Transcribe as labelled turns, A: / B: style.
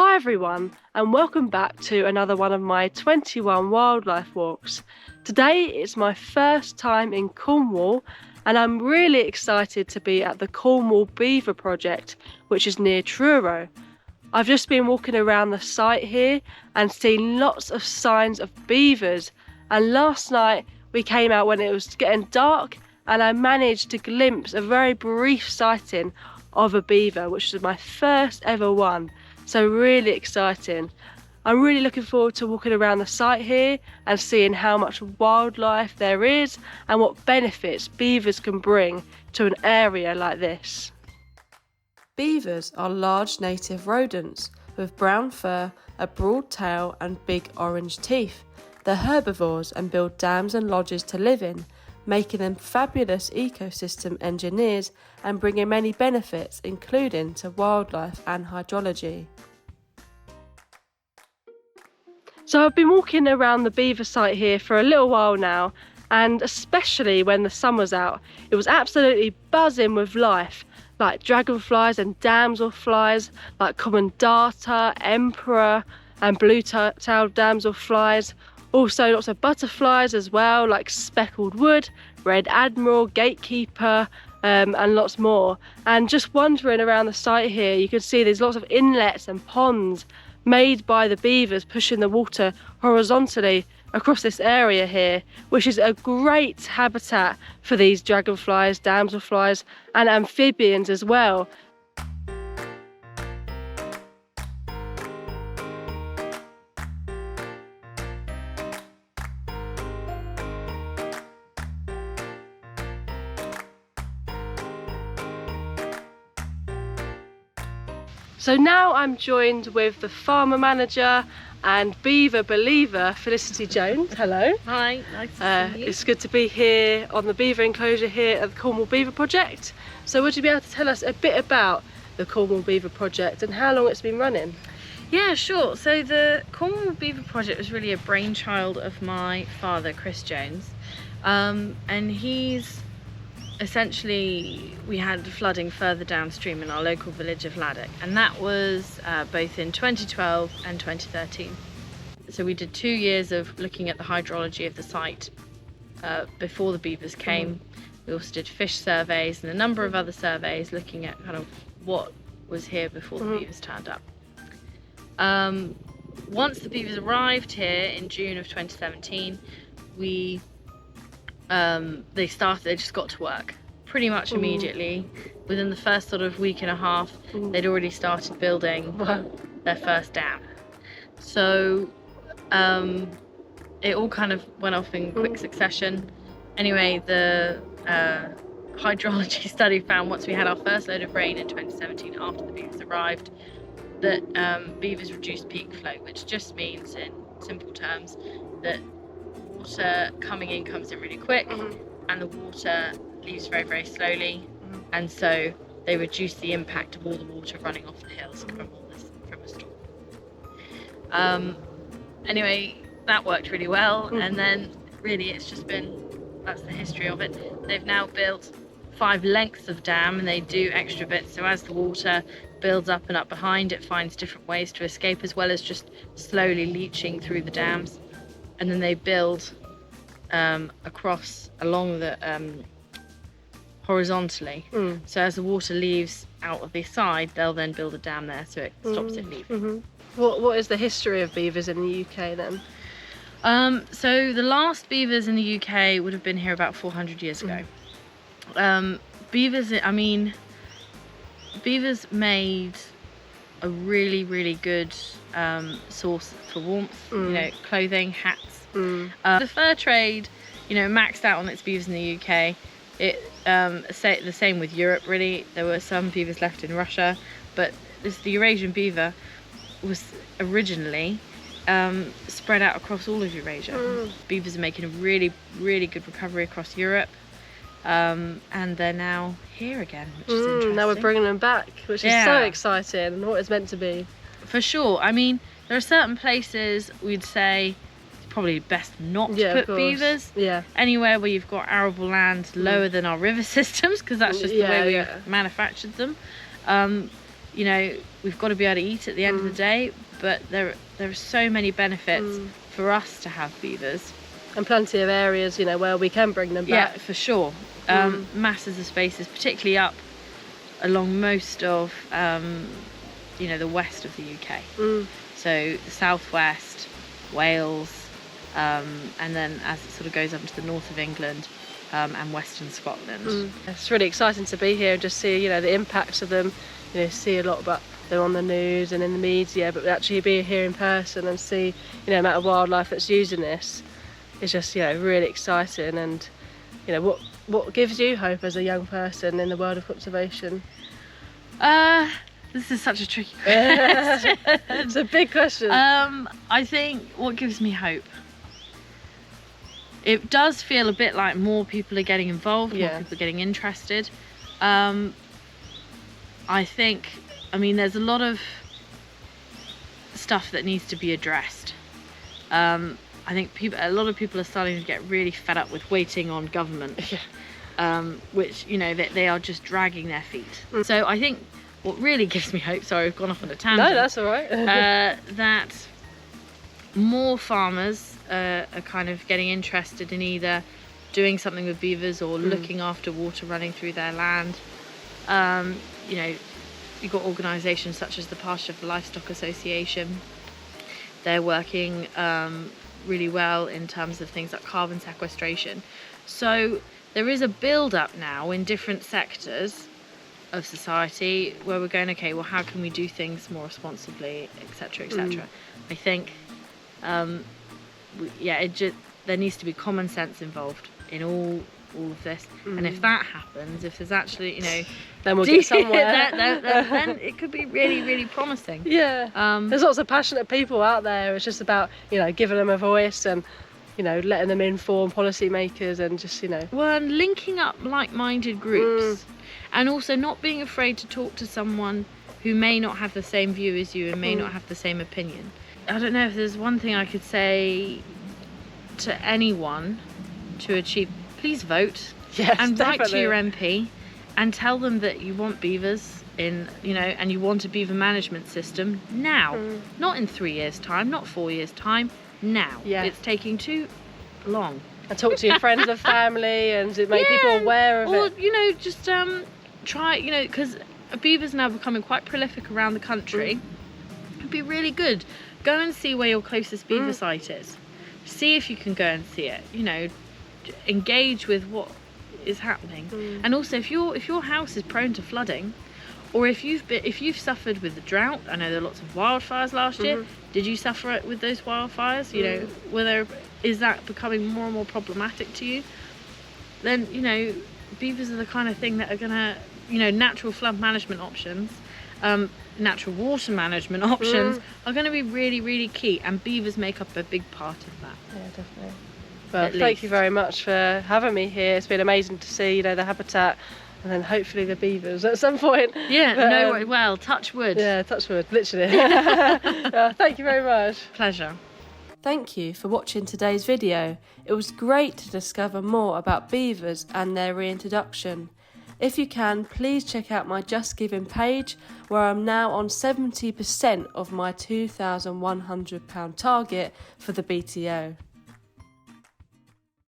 A: Hi everyone, and welcome back to another one of my 21 wildlife walks. Today it's my first time in Cornwall, and I'm really excited to be at the Cornwall Beaver project, which is near Truro. I've just been walking around the site here and seen lots of signs of beavers, and last night we came out when it was getting dark and I managed to glimpse a very brief sighting of a beaver, which was my first ever one. So really exciting. I'm really looking forward to walking around the site here and seeing how much wildlife there is and what benefits beavers can bring to an area like this. Beavers are large native rodents with brown fur, a broad tail and big orange teeth. They're herbivores and build dams and lodges to live in, making them fabulous ecosystem engineers and bringing many benefits, including to wildlife and hydrology. So I've been walking around the Beaver site here for a little while now, and especially when the sun was out, it was absolutely buzzing with life, like dragonflies and damselflies, like common darter, emperor and blue-tailed damselflies. Also lots of butterflies as well, like speckled wood, red admiral, gatekeeper, and lots more. And just wandering around the site here, you can see there's lots of inlets and ponds made by the beavers pushing the water horizontally across this area here, which is a great habitat for these dragonflies, damselflies and amphibians as well. So now I'm joined with the farmer manager and beaver believer, Felicity Jones. Hello.
B: Hi, nice to see you.
A: It's good to be here on the beaver enclosure here at the Cornwall Beaver Project. So would you be able to tell us a bit about the Cornwall Beaver Project and how long it's been running?
B: Yeah, sure. So the Cornwall Beaver Project was really a brainchild of my father, Chris Jones. And he's essentially, we had flooding further downstream in our local village of Laddock, and that was both in 2012 and 2013. So we did 2 years of looking at the hydrology of the site before the beavers came. We also did fish surveys and a number of other surveys looking at kind of what was here before the beavers turned up. Once the beavers arrived here in June of 2017, they just got to work pretty much immediately. Within the first sort of week and a half, they'd already started building their first dam. So it all kind of went off in quick succession. Anyway, the hydrology study found once we had our first load of rain in 2017 after the beavers arrived that beavers reduced peak flow, which just means in simple terms that water coming in comes in really quick and the water leaves very, very slowly, and so they reduce the impact of all the water running off the hills from a storm. Anyway, that worked really well, and then really that's the history of it. They've now built 5 lengths of dam, and they do extra bits, so as the water builds up and up behind, it finds different ways to escape, as well as just slowly leaching through the dams. And then they build along the horizontally. So as the water leaves out of the side, they'll then build a dam there so it stops it leaving.
A: What is the history of beavers in the UK then?
B: So the last beavers in the UK would have been here about 400 years ago. Beavers made a really, really good source for warmth, clothing, hats. The fur trade, maxed out on its beavers in the UK. The same with Europe, really. There were some beavers left in Russia, but the Eurasian beaver was originally spread out across all of Eurasia. Beavers are making a really, really good recovery across Europe. And they're now here again, which is interesting.
A: Now we're bringing them back, which is so exciting, and what it's meant to be.
B: For sure. I mean, there are certain places we'd say it's probably best not to put beavers. Anywhere where you've got arable land lower than our river systems, because that's just the way we've manufactured them. you know, we've got to be able to eat at the end of the day, but there are so many benefits for us to have beavers.
A: And plenty of areas, you know, where we can bring them back.
B: Yeah, for sure. Masses of spaces, particularly up along most of, you know, the west of the UK. So the southwest, Wales, and then as it sort of goes up to the north of England and western Scotland.
A: It's really exciting to be here and just see, you know, the impacts of them. You know, see a lot about them on the news and in the media, but actually be here in person and see, you know, the amount of wildlife that's using this is just, you know, really exciting. And, you know, what gives you hope as a young person in the world of conservation?
B: This is such a tricky question.
A: It's a big question.
B: I think what gives me hope, it does feel a bit like more people are getting involved, more people are getting interested. I think, I mean, there's a lot of stuff that needs to be addressed. I think a lot of people are starting to get really fed up with waiting on government, which, you know, they are just dragging their feet. So I think what really gives me hope, sorry, I've gone off on a tangent.
A: No, that's all right.
B: That more farmers are kind of getting interested in either doing something with beavers or looking after water running through their land. You know, you've got organisations such as the Pasture for Livestock Association. They're working really well in terms of things like carbon sequestration. So there is a build-up now in different sectors of society where we're going, okay, well, how can we do things more responsibly, etc., etc. I think, there needs to be common sense involved in all of this, and if that happens, if there's actually, you know,
A: then we'll get somewhere.
B: then it could be really, really promising.
A: There's lots of passionate people out there. It's just about, you know, giving them a voice and, you know, letting them inform policymakers and just, you know,
B: and linking up like-minded groups, and also not being afraid to talk to someone who may not have the same view as you and may not have the same opinion. I don't know if there's one thing I could say to anyone to achieve. Please vote, and write to your MP and tell them that you want beavers in, you know, and you want a beaver management system now, not in 3 years' time, not 4 years' time, now. It's taking too long.
A: And talk to your friends and family and make people aware of it.
B: Or, you know, just try, you know, because beavers now becoming quite prolific around the country. It'd be really good. Go and see where your closest beaver site is. See if you can go and see it, you know. Engage with what is happening, and also if your house is prone to flooding, or if you've suffered with the drought. I know there were lots of wildfires last year. Did you suffer it with those wildfires? You know, is that becoming more and more problematic to you? Then, you know, beavers are the kind of thing that are gonna, you know, natural flood management options, natural water management options are going to be really, really key, and beavers make up a big part of that.
A: Yeah, definitely. Well, thank you very much for having me here. It's been amazing to see, you know, the habitat and then hopefully the beavers at some point.
B: Yeah, but, well, touch wood.
A: Yeah, touch wood, literally. Thank you very much.
B: Pleasure.
A: Thank you for watching today's video. It was great to discover more about beavers and their reintroduction. If you can, please check out my Just Giving page, where I'm now on 70% of my £2,100 target for the BTO.